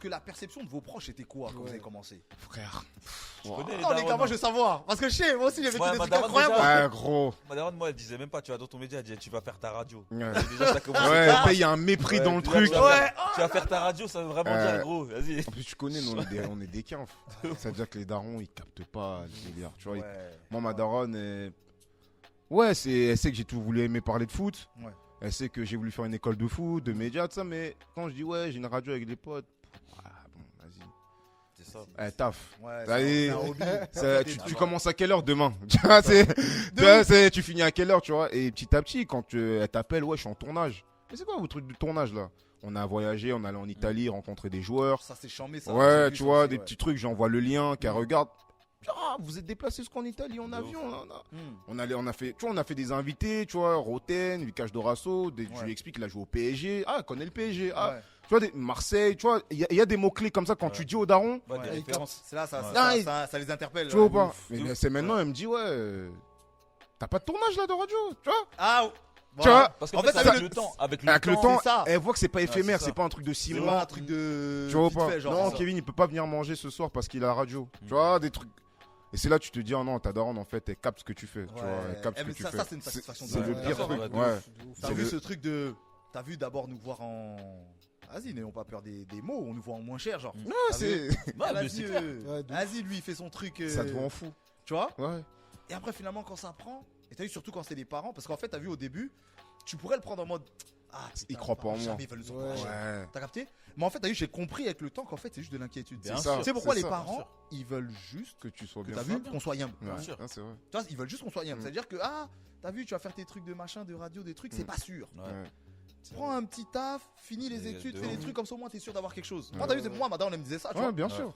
que la perception de vos proches était quoi quand vous avez commencé? Frère. Je connais les Non, les darons, gars, moi hein. je veux savoir. Parce que je sais, moi aussi j'ai vécu Ouais, des ma trucs daronne, incroyables. déjà, Ouais, gros. Ma daronne, moi, elle disait même pas, tu vas dans ton média, elle disait, tu vas faire ta radio. Ouais, Et déjà, ça commence. ouais il y a un mépris Ouais, dans le déjà, truc. tu vas faire- Ouais, Tu vas faire ta radio, ça veut vraiment dire, gros. Vas-y. En plus, tu connais, nous, on est des quinfs. Ça veut dire que les darons, ils captent pas le délire. Tu vois, Ouais. moi, ma daronne, ouais, elle sait que j'ai tout voulu aimer parler de foot. Ouais. Elle sait que j'ai voulu faire une école de foot, de médias, tout ça. Mais quand je dis, ouais, j'ai une radio avec des potes, bon, vas-y. C'est ça. Taf. Ouais, Allez, c'est un hobby. tu commences à quelle heure demain? Tu vois, tu finis à quelle heure, tu vois? Et petit à petit, quand elle t'appelle, ouais, je suis en tournage. Mais c'est quoi vos trucs de tournage là? On a voyagé, on allait en Italie, rencontrer des joueurs. Ça c'est chambé ça. Ouais, J'ai vu tu ça vois, aussi, des ouais. petits trucs, j'envoie le lien, qu'elle regarde. Ah, vous êtes déplacé jusqu'en Italie en De avion, là, là. Hmm. On a fait, tu vois, on a fait des invités, tu vois, Roten, Vicage Dorasso, je Ouais. lui explique qu'il a joué au PSG. Ah, elle connaît le PSG. Ah, Ouais. tu vois, Marseille, tu vois, il y a des mots-clés comme ça quand Ouais. tu dis aux darons. Ouais, des Ouais, références. C'est là, ça, Ouais. ça, Ah, ça les interpelle. Tu vois ou ouais, pas? ouf. Mais ouf. c'est maintenant, elle me dit, ouais, t'as pas de tournage là de radio, tu vois? Ah, Tu vois? Parce En qu'en fait, fait, ça avec veut- le temps, avec Avec le le temps, c'est ça. elle voit que c'est pas éphémère, c'est c'est ça. pas un truc de 6 C'est mois. pas un truc de. Tu vois ou vite pas? fait, genre, Non, c'est ça. Kevin, il peut pas venir manger ce soir parce qu'il a la radio. Tu vois, des trucs. Et c'est là que tu te dis, oh non, ta daronne, en fait, elle capte ce que tu fais. Tu vois, elle capte ce que mais tu ça, fais. ça, c'est une satisfaction de C'est ouf. le Ouais, pire ouais, truc. ouais, de Ouais. T'as C'est vu le- ce truc de. T'as vu d'abord nous voir en. Vas-y, n'ayons pas peur des mots, on nous voit en moins cher, genre. Non, T'as c'est. Ouais, Ah, mais vas-y, c'est clair. Ouais, de vas-y, lui, il fait son truc. Ça te rend fou. Tu vois? Ouais. Et après, finalement, quand ça prend, et t'as vu surtout quand c'est les parents, parce qu'en fait, t'as vu au début, tu pourrais le prendre en mode. Ah, Ils croient pas en moi. Jamais ils veulent nous encourager. Ouais. T'as capté? Mais en fait, t'as vu, j'ai compris avec le temps qu'en fait, c'est juste de l'inquiétude. Bien C'est sûr. ça. Tu sais pourquoi c'est les ça. parents, sûr. ils veulent juste Que tu sois que bien. t'as fait. vu qu'on soit humble. Ouais, sûr. ah, c'est vrai. Tu vois, ils veulent juste qu'on soit humble. Mm. C'est-à-dire que, t'as vu, tu vas faire tes trucs de machin, de radio, des trucs, c'est pas sûr. Ouais. Ouais. Prends un petit taf, finis les Et études, de fais les ouf. trucs comme ça, au moins t'es sûr d'avoir quelque chose. Ouais. Moi, t'as vu, moi, ma daronne, elle me disait ça, tu vois. Ouais, bien Ouais. sûr.